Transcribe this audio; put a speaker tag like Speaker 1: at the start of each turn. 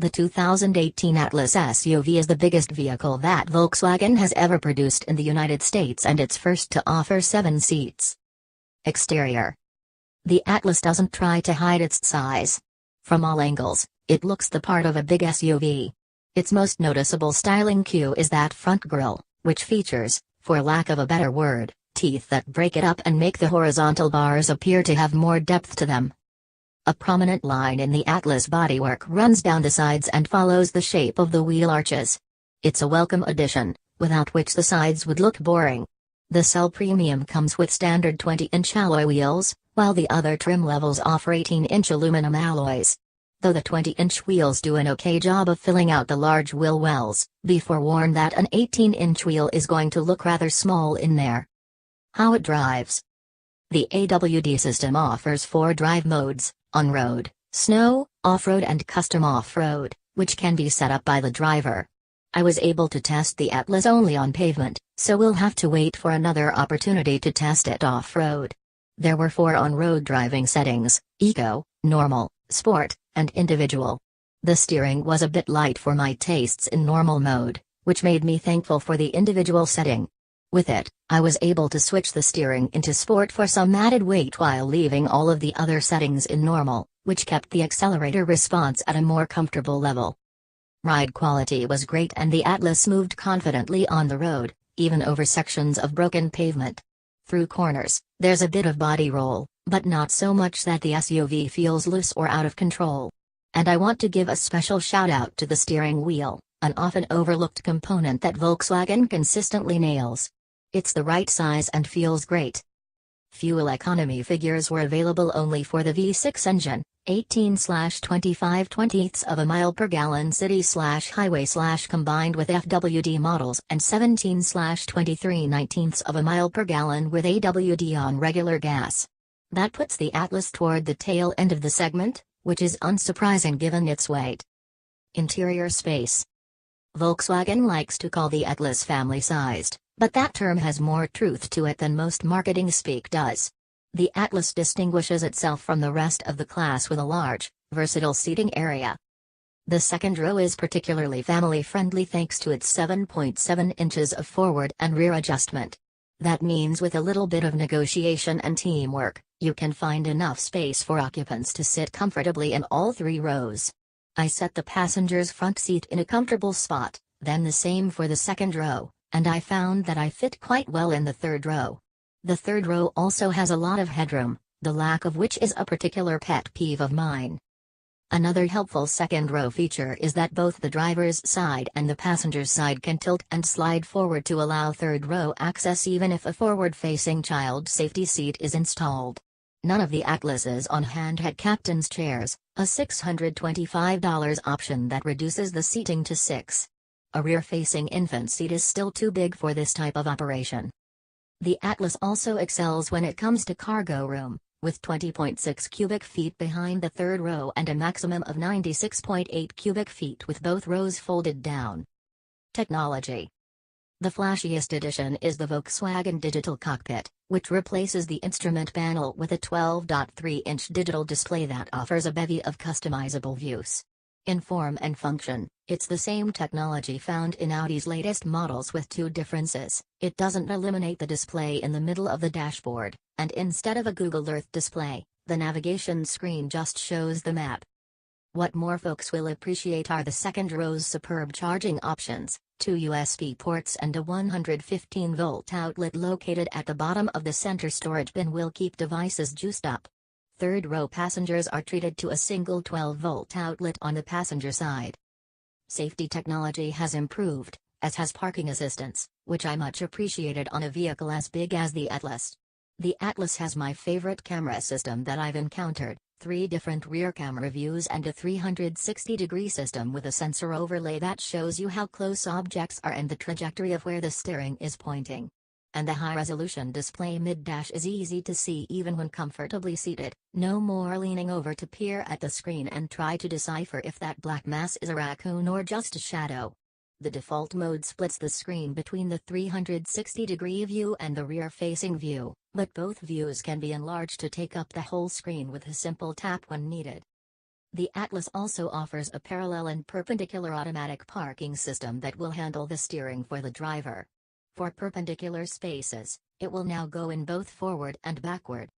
Speaker 1: The 2018 Atlas SUV is the biggest vehicle that Volkswagen has ever produced in the United States and it's first to offer 7 seats. Exterior. The Atlas doesn't try to hide its size. From all angles, it looks the part of a big SUV. Its most noticeable styling cue is that front grille, which features, for lack of a better word, teeth that break it up and make the horizontal bars appear to have more depth to them. A prominent line in the Atlas bodywork runs down the sides and follows the shape of the wheel arches. It's a welcome addition, without which the sides would look boring. The Cell Premium comes with standard 20-inch alloy wheels, while the other trim levels offer 18-inch aluminum alloys. Though the 20-inch wheels do an okay job of filling out the large wheel wells, be forewarned that an 18-inch wheel is going to look rather small in there. How it drives. The AWD system offers 4 drive modes: on-road, snow, off-road and custom off-road, which can be set up by the driver. I was able to test the Atlas only on pavement, so we'll have to wait for another opportunity to test it off-road. There were 4 on-road driving settings: Eco, Normal, Sport, and Individual. The steering was a bit light for my tastes in normal mode, which made me thankful for the individual setting. With it, I was able to switch the steering into Sport for some added weight while leaving all of the other settings in Normal, which kept the accelerator response at a more comfortable level. Ride quality was great and the Atlas moved confidently on the road, even over sections of broken pavement. Through corners, there's a bit of body roll, but not so much that the SUV feels loose or out of control. And I want to give a special shout out to the steering wheel, an often overlooked component that Volkswagen consistently nails. It's the right size and feels great. Fuel economy figures were available only for the V6 engine, 18/25/20ths of a mile per gallon city/highway/combined with FWD models and 17/23/19ths of a mile per gallon with AWD on regular gas. That puts the Atlas toward the tail end of the segment, which is unsurprising given its weight. Interior space. Volkswagen likes to call the Atlas family-sized, but that term has more truth to it than most marketing speak does. The Atlas distinguishes itself from the rest of the class with a large, versatile seating area. The second row is particularly family-friendly thanks to its 7.7 inches of forward and rear adjustment. That means with a little bit of negotiation and teamwork, you can find enough space for occupants to sit comfortably in all 3 rows. I set the passenger's front seat in a comfortable spot, then the same for the second row, and I found that I fit quite well in the third row. The third row also has a lot of headroom, the lack of which is a particular pet peeve of mine. Another helpful second row feature is that both the driver's side and the passenger's side can tilt and slide forward to allow third row access even if a forward-facing child safety seat is installed. None of the Atlases on hand had captain's chairs, a $625 option that reduces the seating to 6. A rear-facing infant seat is still too big for this type of operation. The Atlas also excels when it comes to cargo room, with 20.6 cubic feet behind the third row and a maximum of 96.8 cubic feet with both rows folded down. Technology. The flashiest addition is the Volkswagen Digital Cockpit, which replaces the instrument panel with a 12.3-inch digital display that offers a bevy of customizable views. In form and function, it's the same technology found in Audi's latest models with 2 differences. It doesn't eliminate the display in the middle of the dashboard, and instead of a Google Earth display, the navigation screen just shows the map. What more folks will appreciate are the second row's superb charging options, 2 USB ports and a 115-volt outlet located at the bottom of the center storage bin will keep devices juiced up. Third row passengers are treated to a single 12-volt outlet on the passenger side. Safety technology has improved, as has parking assistance, which I much appreciated on a vehicle as big as the Atlas. The Atlas has my favorite camera system that I've encountered, 3 different rear camera views and a 360-degree system with a sensor overlay that shows you how close objects are and the trajectory of where the steering is pointing. And the high-resolution display mid-dash is easy to see even when comfortably seated, no more leaning over to peer at the screen and try to decipher if that black mass is a raccoon or just a shadow. The default mode splits the screen between the 360-degree view and the rear-facing view, but both views can be enlarged to take up the whole screen with a simple tap when needed. The Atlas also offers a parallel and perpendicular automatic parking system that will handle the steering for the driver. For perpendicular spaces, it will now go in both forward and backward.